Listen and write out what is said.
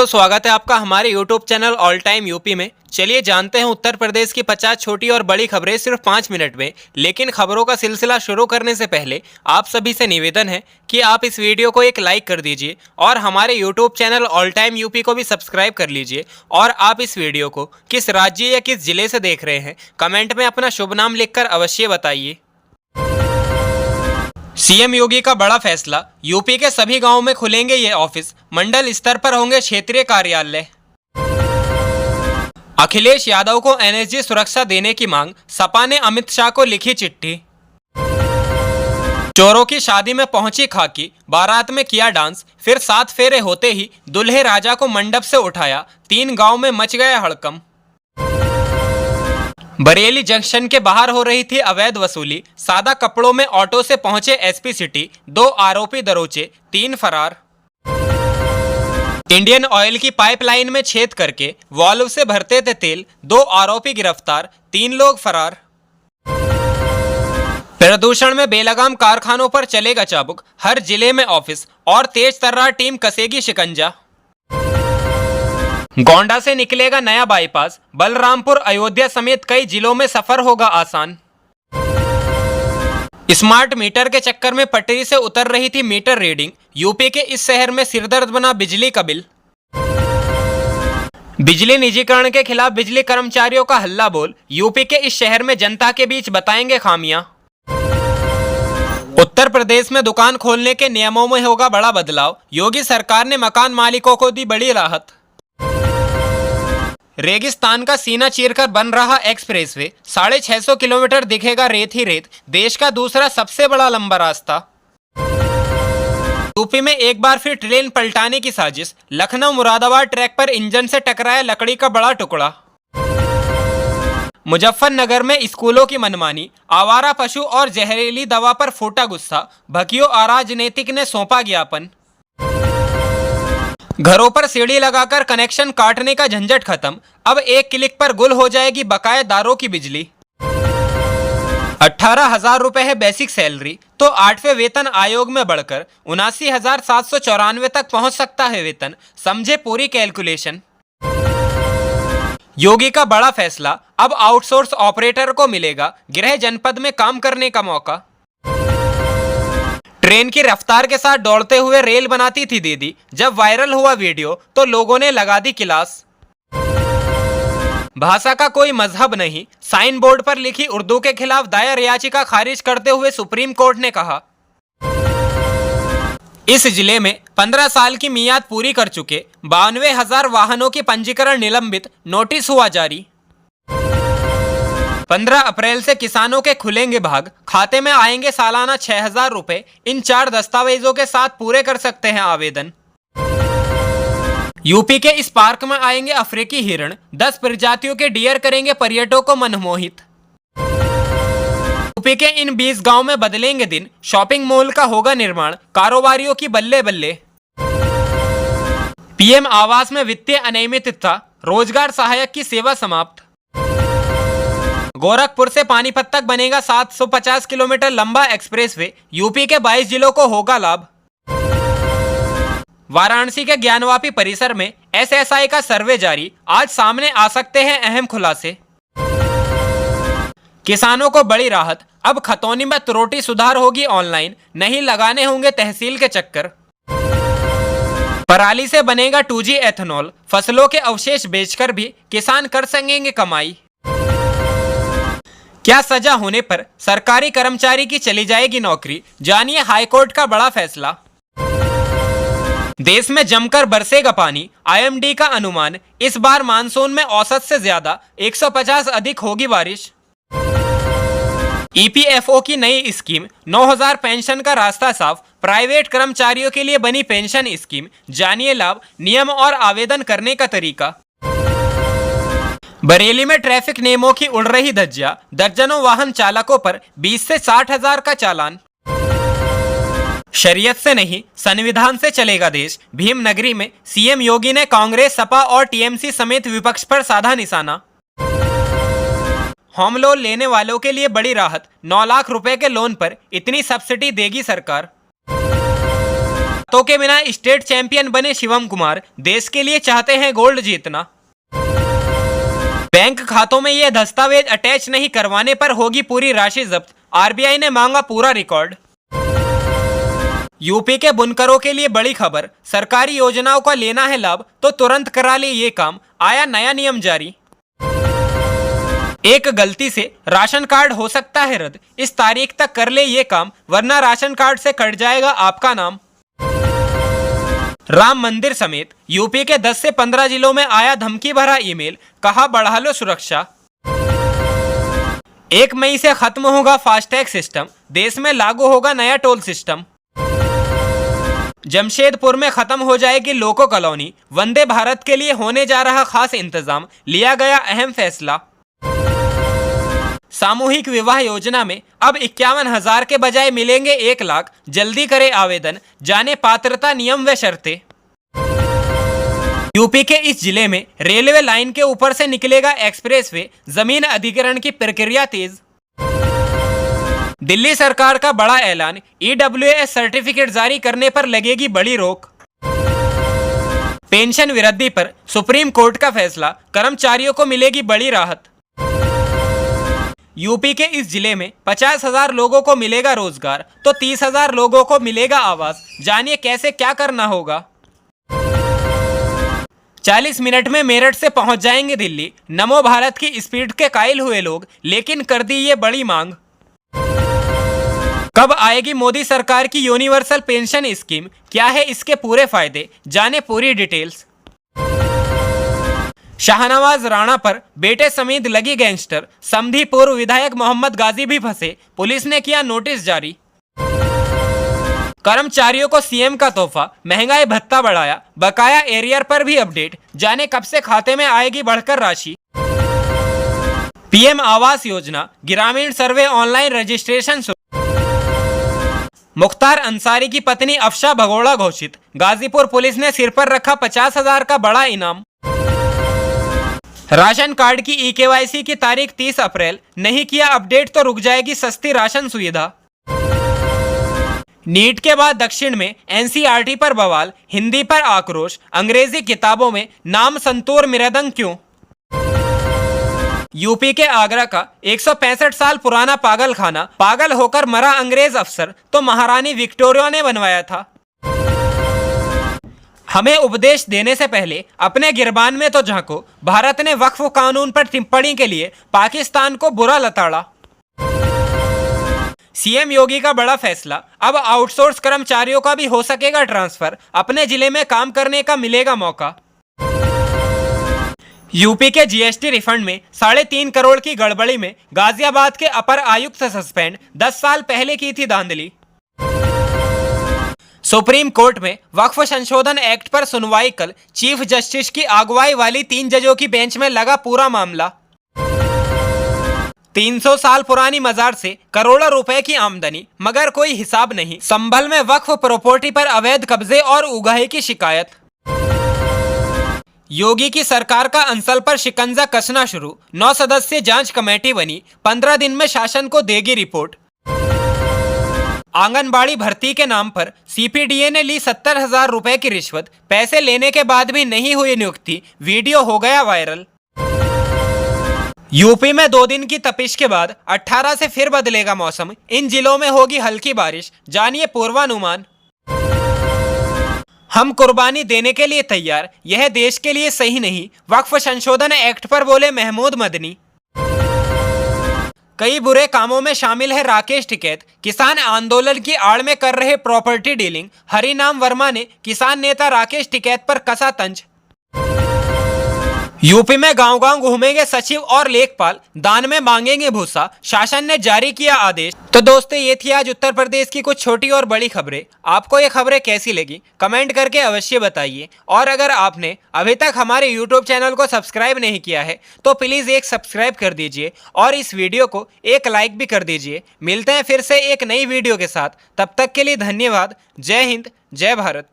तो स्वागत है आपका हमारे YouTube channel all time UP में। चलिए जानते हैं उत्तर प्रदेश की 50 छोटी और बड़ी खबरें सिर्फ 5 मिनट में। लेकिन खबरों का सिलसिला शुरू करने से पहले आप सभी से निवेदन है कि आप इस वीडियो को एक लाइक कर दीजिए और हमारे YouTube channel all time UP को भी सब्सक्राइब कर लीजिए। और आप इस वीडियो को किस राज्य या किस जिले से देख रहे हैं कमेंट में अपना शुभ नाम लिखकर अवश्य बताइए। सीएम योगी का बड़ा फैसला, यूपी के सभी गांवों में खुलेंगे ये ऑफिस, मंडल स्तर पर होंगे क्षेत्रीय कार्यालय। अखिलेश यादव को एनएसजी सुरक्षा देने की मांग, सपा ने अमित शाह को लिखी चिट्ठी। चोरों की शादी में पहुंची खाकी, बारात में किया डांस, फिर 7 फेरे होते ही दूल्हे राजा को मंडप से उठाया, 3 गांव में मच गया हड़कंप। बरेली जंक्शन के बाहर हो रही थी अवैध वसूली, सादा कपड़ों में ऑटो से पहुंचे एसपी सिटी, 2 आरोपी दरोचे, 3 फरार। इंडियन ऑयल की पाइपलाइन में छेद करके वाल्व से भरते थे तेल, 2 आरोपी गिरफ्तार, 3 लोग फरार। प्रदूषण में बेलगाम कारखानों पर चलेगा चाबुक, हर जिले में ऑफिस और तेज तर्रार टीम कसेगी शिकंजा। गोंडा से निकलेगा नया बाईपास, बलरामपुर अयोध्या समेत कई जिलों में सफर होगा आसान। स्मार्ट मीटर के चक्कर में पटरी से उतर रही थी मीटर रीडिंग, यूपी के इस शहर में सिरदर्द बना बिजली का बिल। बिजली निजीकरण के खिलाफ बिजली कर्मचारियों का हल्ला बोल, यूपी के इस शहर में जनता के बीच बताएंगे खामियां। उत्तर प्रदेश में दुकान खोलने के नियमों में होगा बड़ा बदलाव, योगी सरकार ने मकान मालिकों को दी बड़ी राहत। रेगिस्तान का सीना चीरकर बन रहा एक्सप्रेसवे, 650 किलोमीटर दिखेगा रेत ही रेत, देश का दूसरा सबसे बड़ा लंबा रास्ता। यूपी में एक बार फिर ट्रेन पलटाने की साजिश, लखनऊ मुरादाबाद ट्रैक पर इंजन से टकराया लकड़ी का बड़ा टुकड़ा। मुजफ्फरनगर में स्कूलों की मनमानी, आवारा पशु और जहरीली दवा पर फूटा गुस्सा, भकियो अराजनीतिक ने सौंपा ज्ञापन। घरों पर सीढ़ी लगाकर कनेक्शन काटने का झंझट खत्म, अब एक क्लिक पर गुल हो जाएगी बकायेदारों की बिजली। 18,000 रुपए है बेसिक सैलरी, तो 8वें वेतन आयोग में बढ़कर 79,794 तक पहुंच सकता है वेतन, समझे पूरी कैलकुलेशन। योगी का बड़ा फैसला, अब आउटसोर्स ऑपरेटर को मिलेगा गृह जनपद में काम करने का मौका। ट्रेन की रफ्तार के साथ दौड़ते हुए रेल बनाती थी दीदी, जब वायरल हुआ वीडियो तो लोगों ने लगा दी क्लास। भाषा का कोई मजहब नहीं, साइन बोर्ड पर लिखी उर्दू के खिलाफ दायर याचिका खारिज करते हुए सुप्रीम कोर्ट ने कहा। इस जिले में 15 साल की मियाद पूरी कर चुके 92,000 वाहनों की पंजीकरण निलंबित, नोटिस हुआ जारी। 15 अप्रैल से किसानों के खुलेंगे भाग, खाते में आएंगे सालाना 6,000 रुपए, इन 4 दस्तावेजों के साथ पूरे कर सकते हैं आवेदन। यूपी के इस पार्क में आएंगे अफ्रीकी हिरण, 10 प्रजातियों के डियर करेंगे पर्यटकों को मनमोहित। यूपी के इन 20 गांव में बदलेंगे दिन, शॉपिंग मॉल का होगा निर्माण, कारोबारियों की बल्ले बल्ले। पीएम आवास में वित्तीय अनियमितता, रोजगार सहायक की सेवा समाप्त। गोरखपुर से पानीपत तक बनेगा 750 किलोमीटर लंबा एक्सप्रेसवे, यूपी के 22 जिलों को होगा लाभ। वाराणसी के ज्ञानवापी परिसर में एसएसआई का सर्वे जारी, आज सामने आ सकते हैं अहम खुलासे। किसानों को बड़ी राहत, अब खतौनी में त्रुटि सुधार होगी ऑनलाइन, नहीं लगाने होंगे तहसील के चक्कर। पराली से बनेगा 2G एथेनॉल, फसलों के अवशेष बेचकर भी किसान कर सकेंगे कमाई। क्या सजा होने पर सरकारी कर्मचारी की चली जाएगी नौकरी, जानिए हाईकोर्ट का बड़ा फैसला। देश में जमकर बरसेगा पानी, आईएमडी का अनुमान, इस बार मानसून में औसत से ज्यादा 150 अधिक होगी बारिश। ईपीएफओ की नई स्कीम, 9,000 पेंशन का रास्ता साफ, प्राइवेट कर्मचारियों के लिए बनी पेंशन स्कीम, जानिए लाभ, नियम और आवेदन करने का तरीका। बरेली में ट्रैफिक नियमों की उड़ रही धज्जियां, दर्जनों वाहन चालकों पर 20 से 60,000 का चालान। शरीयत से नहीं संविधान से चलेगा देश, भीमनगरी में सीएम योगी ने कांग्रेस, सपा और टीएमसी समेत विपक्ष पर साधा निशाना। होम लोन लेने वालों के लिए बड़ी राहत, 9 लाख रुपए के लोन पर इतनी सब्सिडी देगी सरकार। शर्तों के बिना स्टेट चैंपियन बने शिवम कुमार देश के लिए चाहते हैं गोल्ड जीतना। बैंक खातों में ये दस्तावेज अटैच नहीं करवाने पर होगी पूरी राशि जब्त, आरबीआई ने मांगा पूरा रिकॉर्ड। यूपी के बुनकरों के लिए बड़ी खबर, सरकारी योजनाओं का लेना है लाभ तो तुरंत करा ले ये काम, आया नया नियम जारी। एक गलती से राशन कार्ड हो सकता है रद्द, इस तारीख तक कर ले ये काम वरना राशन कार्ड से कट जाएगा आपका नाम। राम मंदिर समेत यूपी के 10 से 15 जिलों में आया धमकी भरा ईमेल, कहा बढ़ा लो सुरक्षा। 1 मई से खत्म होगा फास्टैग सिस्टम, देश में लागू होगा नया टोल सिस्टम। जमशेदपुर में खत्म हो जाएगी लोको कॉलोनी, वंदे भारत के लिए होने जा रहा खास इंतजाम, लिया गया अहम फैसला। सामूहिक विवाह योजना में अब 51,000 के बजाय मिलेंगे 1 लाख, जल्दी करे आवेदन, जाने पात्रता नियम व शर्तें। यूपी के इस जिले में रेलवे लाइन के ऊपर से निकलेगा एक्सप्रेसवे, जमीन अधिग्रहण की प्रक्रिया तेज। दिल्ली सरकार का बड़ा ऐलान, EWS सर्टिफिकेट जारी करने पर लगेगी बड़ी रोक। पेंशन वृद्धि पर सुप्रीम कोर्ट का फैसला, कर्मचारियों को मिलेगी बड़ी राहत। यूपी के इस जिले में 50,000 लोगों को मिलेगा रोजगार तो 30,000 लोगों को मिलेगा आवास, जानिए कैसे क्या करना होगा। 40 मिनट में मेरठ से पहुंच जाएंगे दिल्ली, नमो भारत की स्पीड के कायल हुए लोग, लेकिन कर दी ये बड़ी मांग। कब आएगी मोदी सरकार की यूनिवर्सल पेंशन स्कीम, क्या है इसके पूरे फायदे, जाने पूरी डिटेल्स। शाहनवाज राणा पर बेटे समेत लगी गैंगस्टर, समधी पूर्व विधायक मोहम्मद गाजी भी फंसे, पुलिस ने किया नोटिस जारी। कर्मचारियों को सीएम का तोहफा, महंगाई भत्ता बढ़ाया, बकाया एरियर पर भी अपडेट, जाने कब से खाते में आएगी बढ़कर राशि। पीएम आवास योजना, ग्रामीण सर्वे ऑनलाइन रजिस्ट्रेशन शुरू। मुख्तार अंसारी की पत्नी अफशा भगोड़ा घोषित, गाजीपुर पुलिस ने सिर पर रखा 50,000 का बड़ा इनाम। राशन कार्ड की EKYC की तारीख 30 अप्रैल, नहीं किया अपडेट तो रुक जाएगी सस्ती राशन सुविधा। नीट के बाद दक्षिण में NCERT पर बवाल, हिंदी पर आक्रोश, अंग्रेजी किताबों में नाम संतूर मृदंग क्यों। यूपी के आगरा का 165 साल पुराना पागल खाना, पागल होकर मरा अंग्रेज अफसर तो महारानी विक्टोरिया ने बनवाया था। हमें उपदेश देने से पहले अपने गिरबान में तो झांको, भारत ने वक्फ कानून पर टिप्पणी के लिए पाकिस्तान को बुरा लताड़ा। सीएम योगी का बड़ा फैसला, अब आउटसोर्स कर्मचारियों का भी हो सकेगा ट्रांसफर, अपने जिले में काम करने का मिलेगा मौका। यूपी के GST रिफंड में 3.5 करोड़ की गड़बड़ी में गाजियाबाद के अपर आयुक्त सस्पेंड, 10 साल पहले की थी धांधली। सुप्रीम कोर्ट में वक्फ संशोधन एक्ट पर सुनवाई कल, चीफ जस्टिस की अगुवाई वाली 3 जजों की बेंच में लगा पूरा मामला। 300 साल पुरानी मजार से करोड़ों रुपए की आमदनी, मगर कोई हिसाब नहीं। संभल में वक्फ प्रॉपर्टी पर अवैध कब्जे और उगाही की शिकायत। योगी की सरकार का अंसल पर शिकंजा कसना शुरू, 9 सदस्यीय जांच कमेटी बनी, 15 दिन में शासन को देगी रिपोर्ट। आंगनबाड़ी भर्ती के नाम पर CPDA ने ली 70,000 रुपए की रिश्वत, पैसे लेने के बाद भी नहीं हुई नियुक्ति, वीडियो हो गया वायरल। यूपी में 2 दिन की तपिश के बाद 18 से फिर बदलेगा मौसम, इन जिलों में होगी हल्की बारिश, जानिए पूर्वानुमान। हम कुर्बानी देने के लिए तैयार, यह देश के लिए सही नहीं, वक्फ संशोधन एक्ट पर बोले महमूद मदनी। कई बुरे कामों में शामिल है राकेश टिकैत, किसान आंदोलन की आड़ में कर रहे प्रॉपर्टी डीलिंग, हरिनाम वर्मा ने किसान नेता राकेश टिकैत पर कसा तंज। यूपी में गांव-गांव घूमेंगे सचिव और लेखपाल, दान में मांगेंगे भूसा, शासन ने जारी किया आदेश। तो दोस्तों ये थी आज उत्तर प्रदेश की कुछ छोटी और बड़ी खबरें। आपको ये खबरें कैसी लगी कमेंट करके अवश्य बताइए, और अगर आपने अभी तक हमारे यूट्यूब चैनल को सब्सक्राइब नहीं किया है तो प्लीज़ एक सब्सक्राइब कर दीजिए और इस वीडियो को एक लाइक भी कर दीजिए। मिलते हैं फिर से एक नई वीडियो के साथ, तब तक के लिए धन्यवाद। जय हिंद, जय भारत।